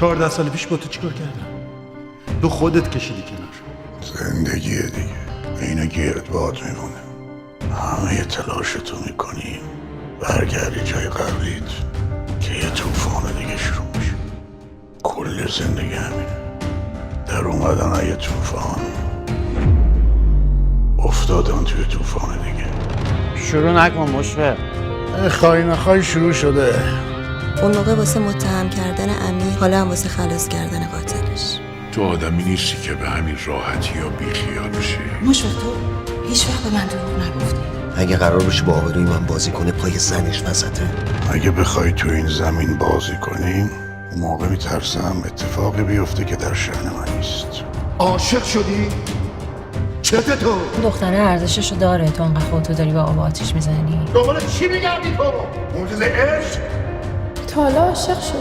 14 سال پیش با تو چیکار کردم؟ تو خودت کشیدی کنار. زندگیه دیگه، اینه گیرت باد میمونه. همه تلاشتو میکنی برگردی جای قبلیت که یه طوفان دیگه شروع میشه. کل زندگی همینه، در اومدن یه طوفان، افتادن توی طوفان دیگه. شروع نکن مشفق. خواهی نخواهی شروع شده. اون موقع واسه متهم کردن امیر، حالا هم واسه خلاص کردن قاتلش. تو آدمی نیستی که به همین راحتی یا بیخیال بشی. مشفق تو هیچ وقت به من دروغ نگفتی. اگه قرار باشه با آبروی من بازی کنه پای زنش وسطه. اگه بخوای تو این زمین بازی کنی، اون موقع میترسم اتفاقی بیفته که در شأن من نیست. عاشق شدی؟ چته تو؟ دختره ارزششو داره، تو انقدر خودتو داری با آب آتیش میزنی. دنبال چی میگردی تو؟ معجزه عشق؟ تا حالا عاشق شدی؟